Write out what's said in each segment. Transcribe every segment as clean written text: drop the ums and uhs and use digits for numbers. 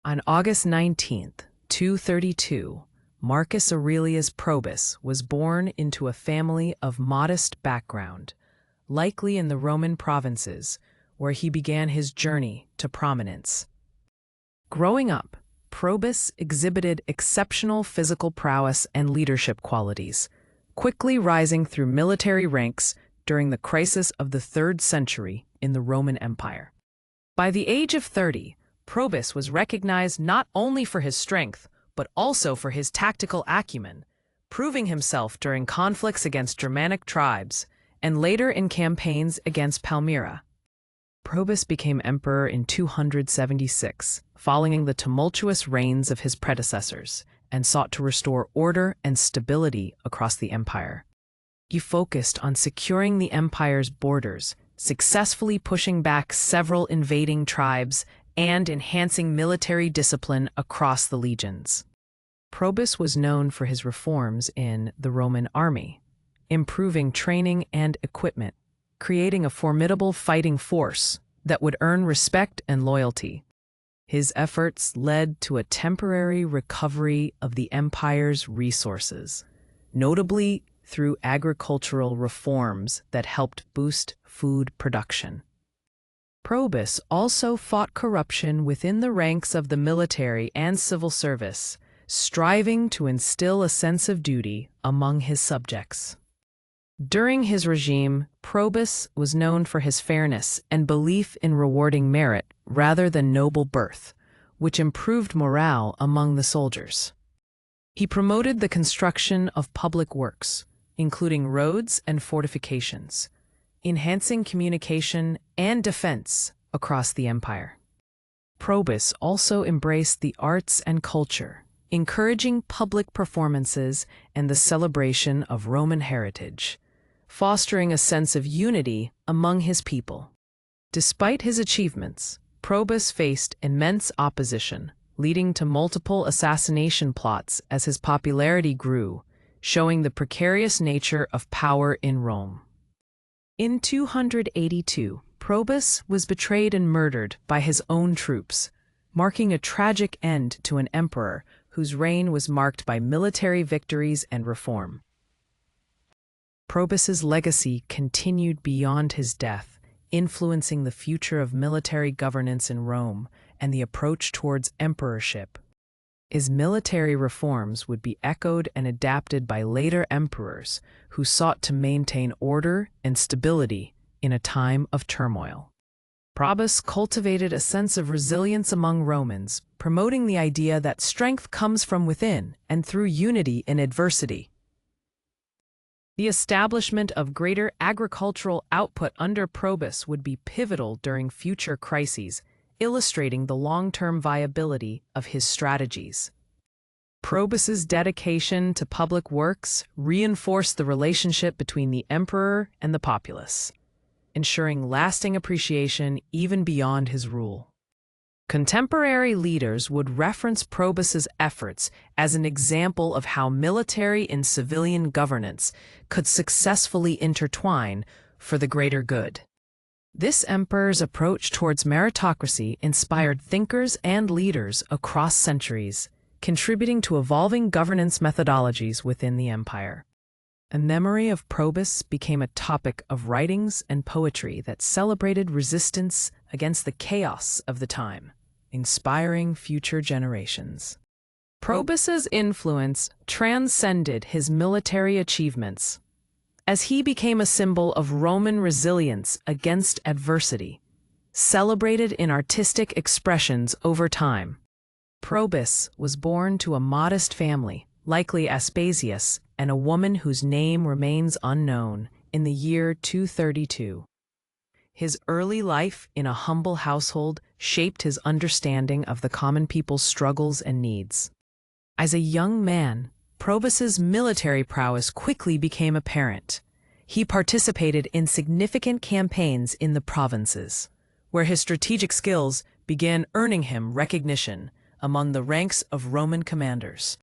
On August 19th, 232, Marcus Aurelius Probus was born into a family of modest background, likely in the Roman provinces, where he began his journey to prominence. Growing up, Probus exhibited exceptional physical prowess and leadership qualities, quickly rising through military ranks during the crisis of the 3rd century in the Roman Empire. By the age of 30, Probus was recognized not only for his strength, but also for his tactical acumen, proving himself during conflicts against Germanic tribes and later in campaigns against Palmyra. Probus became emperor in 276, following the tumultuous reigns of his predecessors, and sought to restore order and stability across the empire. He focused on securing the empire's borders, successfully pushing back several invading tribes and enhancing military discipline across the legions. Probus was known for his reforms in the Roman army, improving training and equipment, creating a formidable fighting force that would earn respect and loyalty. His efforts led to a temporary recovery of the empire's resources, notably through agricultural reforms that helped boost food production. Probus also fought corruption within the ranks of the military and civil service, striving to instill a sense of duty among his subjects. During his regime, Probus was known for his fairness and belief in rewarding merit rather than noble birth, which improved morale among the soldiers. He promoted the construction of public works, including roads and fortifications, enhancing communication and defense across the empire. Probus also embraced the arts and culture, encouraging public performances and the celebration of Roman heritage, fostering a sense of unity among his people. Despite his achievements, Probus faced immense opposition, leading to multiple assassination plots as his popularity grew, showing the precarious nature of power in Rome. In 282, Probus was betrayed and murdered by his own troops, marking a tragic end to an emperor whose reign was marked by military victories and reform. Probus's legacy continued beyond his death, influencing the future of military governance in Rome and the approach towards emperorship. His military reforms would be echoed and adapted by later emperors who sought to maintain order and stability in a time of turmoil. Probus cultivated a sense of resilience among Romans, promoting the idea that strength comes from within and through unity in adversity. The establishment of greater agricultural output under Probus would be pivotal during future crises, illustrating the long-term viability of his strategies. Probus's dedication to public works reinforced the relationship between the emperor and the populace, ensuring lasting appreciation even beyond his rule. Contemporary leaders would reference Probus's efforts as an example of how military and civilian governance could successfully intertwine for the greater good. This emperor's approach towards meritocracy inspired thinkers and leaders across centuries, contributing to evolving governance methodologies within the empire. A memory of Probus became a topic of writings and poetry that celebrated resistance against the chaos of the time, inspiring future generations. Probus's influence transcended his military achievements, as he became a symbol of Roman resilience against adversity, celebrated in artistic expressions over time. Probus was born to a modest family, likely Aspasius, and a woman whose name remains unknown, in the year 232. His early life in a humble household shaped his understanding of the common people's struggles and needs. As a young man, Probus's military prowess quickly became apparent. He participated in significant campaigns in the provinces, where his strategic skills began earning him recognition among the ranks of Roman commanders.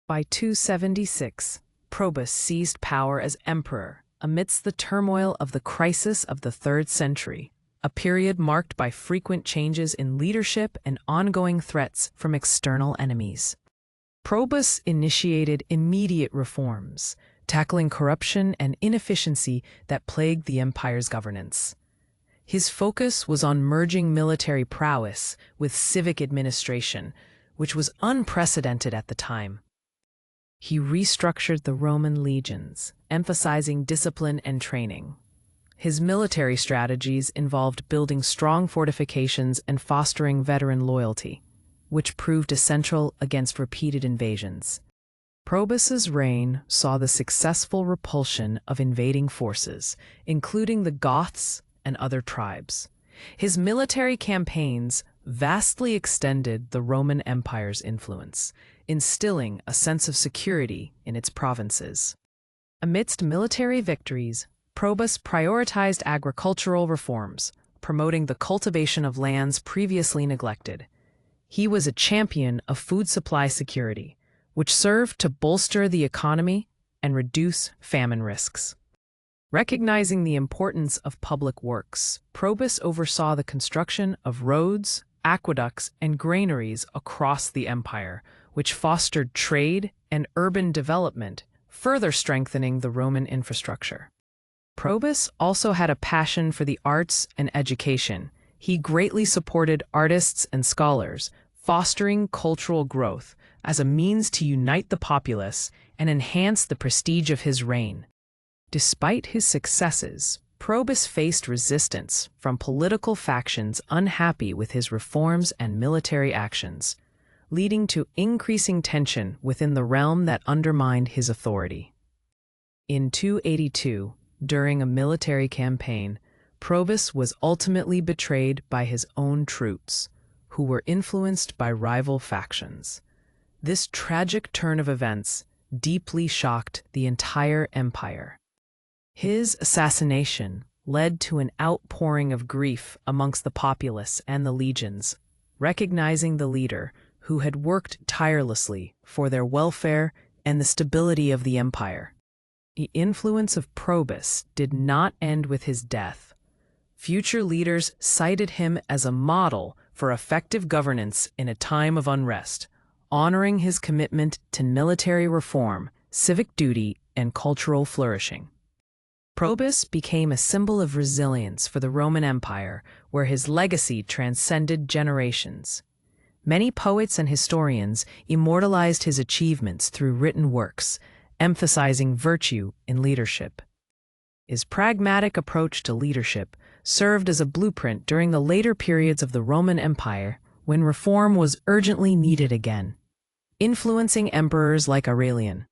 By 276, Probus seized power as emperor amidst the turmoil of the crisis of the 3rd century, a period marked by frequent changes in leadership and ongoing threats from external enemies. Probus initiated immediate reforms, tackling corruption and inefficiency that plagued the empire's governance. His focus was on merging military prowess with civic administration, which was unprecedented at the time. He restructured the Roman legions, emphasizing discipline and training. His military strategies involved building strong fortifications and fostering veteran loyalty, which proved essential against repeated invasions. Probus's reign saw the successful repulsion of invading forces, including the Goths and other tribes. His military campaigns vastly extended the Roman Empire's influence, instilling a sense of security in its provinces. Amidst military victories, Probus prioritized agricultural reforms, promoting the cultivation of lands previously neglected. He was a champion of food supply security, which served to bolster the economy and reduce famine risks. Recognizing the importance of public works, Probus oversaw the construction of roads, aqueducts, and granaries across the empire, which fostered trade and urban development, further strengthening the Roman infrastructure. Probus also had a passion for the arts and education. He greatly supported artists and scholars, fostering cultural growth as a means to unite the populace and enhance the prestige of his reign. Despite his successes, Probus faced resistance from political factions unhappy with his reforms and military actions, leading to increasing tension within the realm that undermined his authority. In 282, during a military campaign, Probus was ultimately betrayed by his own troops, who were influenced by rival factions. This tragic turn of events deeply shocked the entire empire. His assassination led to an outpouring of grief amongst the populace and the legions, recognizing the leader who had worked tirelessly for their welfare and the stability of the empire. The influence of Probus did not end with his death. Future leaders cited him as a model for effective governance in a time of unrest, honoring his commitment to military reform, civic duty, and cultural flourishing. Probus became a symbol of resilience for the Roman Empire, where his legacy transcended generations. Many poets and historians immortalized his achievements through written works, emphasizing virtue in leadership. His pragmatic approach to leadership served as a blueprint during the later periods of the Roman Empire when reform was urgently needed again, influencing emperors like Aurelian.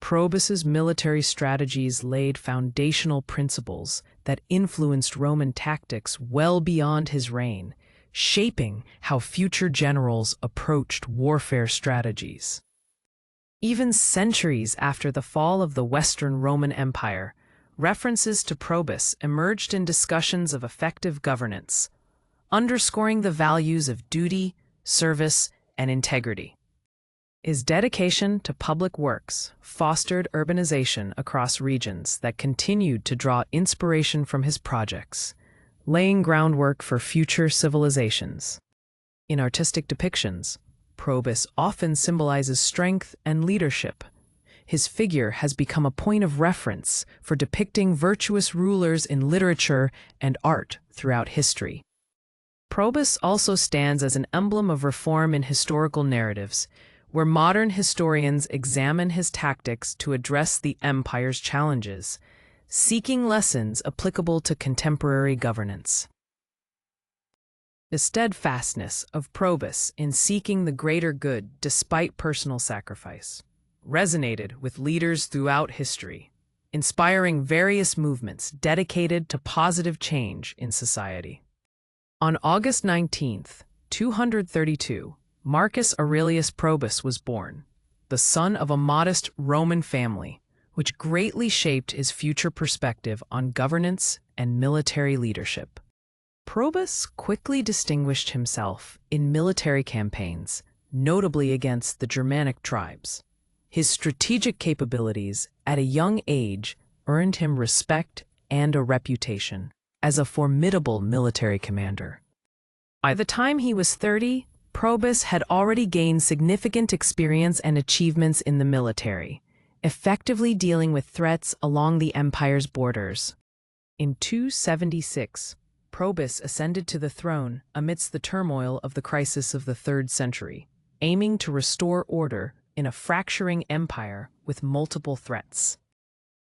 Probus's military strategies laid foundational principles that influenced Roman tactics well beyond his reign, shaping how future generals approached warfare strategies. Even centuries after the fall of the Western Roman Empire, references to Probus emerged in discussions of effective governance, underscoring the values of duty, service, and integrity. His dedication to public works fostered urbanization across regions that continued to draw inspiration from his projects, laying groundwork for future civilizations. In artistic depictions, Probus often symbolizes strength and leadership. His figure has become a point of reference for depicting virtuous rulers in literature and art throughout history. Probus also stands as an emblem of reform in historical narratives, where modern historians examine his tactics to address the empire's challenges, seeking lessons applicable to contemporary governance. The steadfastness of Probus in seeking the greater good despite personal sacrifice resonated with leaders throughout history, inspiring various movements dedicated to positive change in society. On August 19, 232, Marcus Aurelius Probus was born, the son of a modest Roman family, which greatly shaped his future perspective on governance and military leadership. Probus quickly distinguished himself in military campaigns, notably against the Germanic tribes. His strategic capabilities at a young age earned him respect and a reputation. as a formidable military commander. By the time he was 30, Probus had already gained significant experience and achievements in the military, effectively dealing with threats along the empire's borders. In 276, Probus ascended to the throne amidst the turmoil of the crisis of the 3rd century, aiming to restore order in a fracturing empire with multiple threats.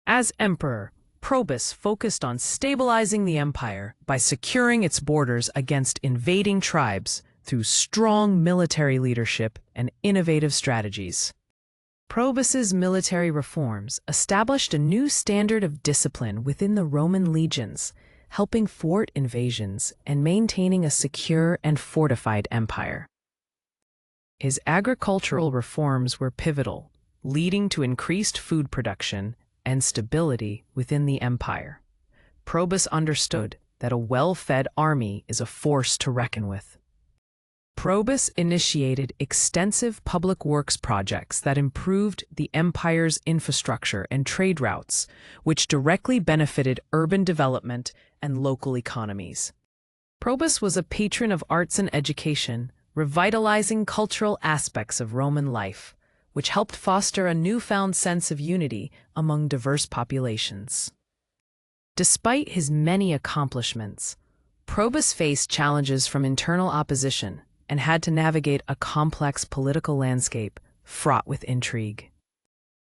As emperor, Probus focused on stabilizing the empire by securing its borders against invading tribes through strong military leadership and innovative strategies. Probus's military reforms established a new standard of discipline within the Roman legions, helping thwart invasions and maintaining a secure and fortified empire. His agricultural reforms were pivotal, leading to increased food production and stability within the empire. Probus understood that a well-fed army is a force to reckon with. Probus initiated extensive public works projects that improved the empire's infrastructure and trade routes, which directly benefited urban development and local economies. Probus was a patron of arts and education, revitalizing cultural aspects of Roman life, which helped foster a newfound sense of unity among diverse populations. Despite his many accomplishments, Probus faced challenges from internal opposition and had to navigate a complex political landscape fraught with intrigue.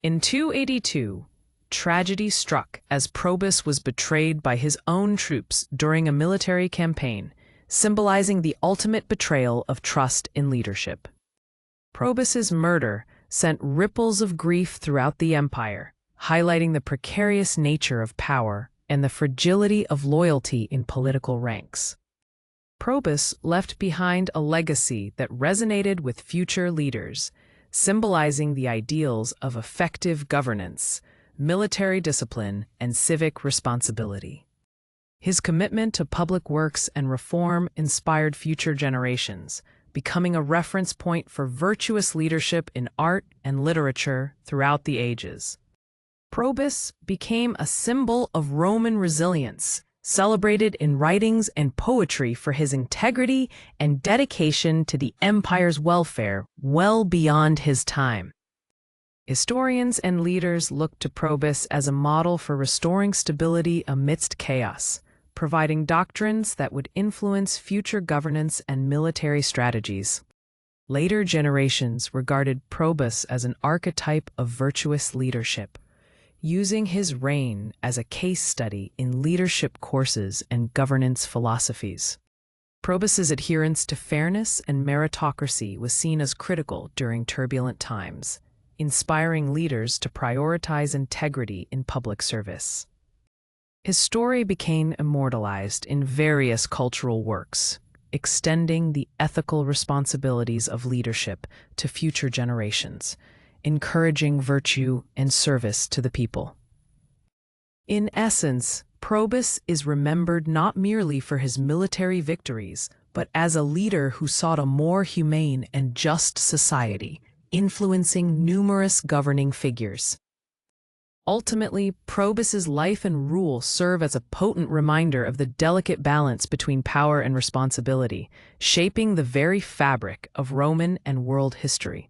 In 282, tragedy struck as Probus was betrayed by his own troops during a military campaign, symbolizing the ultimate betrayal of trust in leadership. Probus's murder sent ripples of grief throughout the empire, highlighting the precarious nature of power and the fragility of loyalty in political ranks. Probus left behind a legacy that resonated with future leaders, symbolizing the ideals of effective governance, military discipline, and civic responsibility. His commitment to public works and reform inspired future generations, becoming a reference point for virtuous leadership in art and literature throughout the ages. Probus became a symbol of Roman resilience, celebrated in writings and poetry for his integrity and dedication to the empire's welfare well beyond his time. Historians and leaders look to Probus as a model for restoring stability amidst chaos, providing doctrines that would influence future governance and military strategies. Later generations regarded Probus as an archetype of virtuous leadership, using his reign as a case study in leadership courses and governance philosophies. Probus's adherence to fairness and meritocracy was seen as critical during turbulent times, inspiring leaders to prioritize integrity in public service. His story became immortalized in various cultural works, extending the ethical responsibilities of leadership to future generations, encouraging virtue and service to the people. In essence, Probus is remembered not merely for his military victories, but as a leader who sought a more humane and just society, influencing numerous governing figures. Ultimately, Probus's life and rule serve as a potent reminder of the delicate balance between power and responsibility, shaping the very fabric of Roman and world history.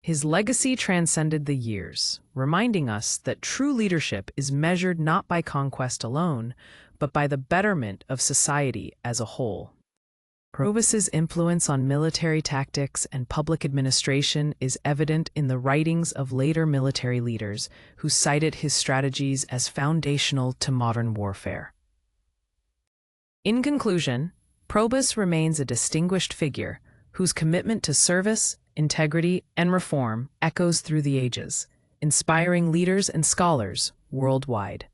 His legacy transcended the years, reminding us that true leadership is measured not by conquest alone, but by the betterment of society as a whole. Probus's influence on military tactics and public administration is evident in the writings of later military leaders who cited his strategies as foundational to modern warfare. In conclusion, Probus remains a distinguished figure whose commitment to service, integrity, and reform echoes through the ages, inspiring leaders and scholars worldwide.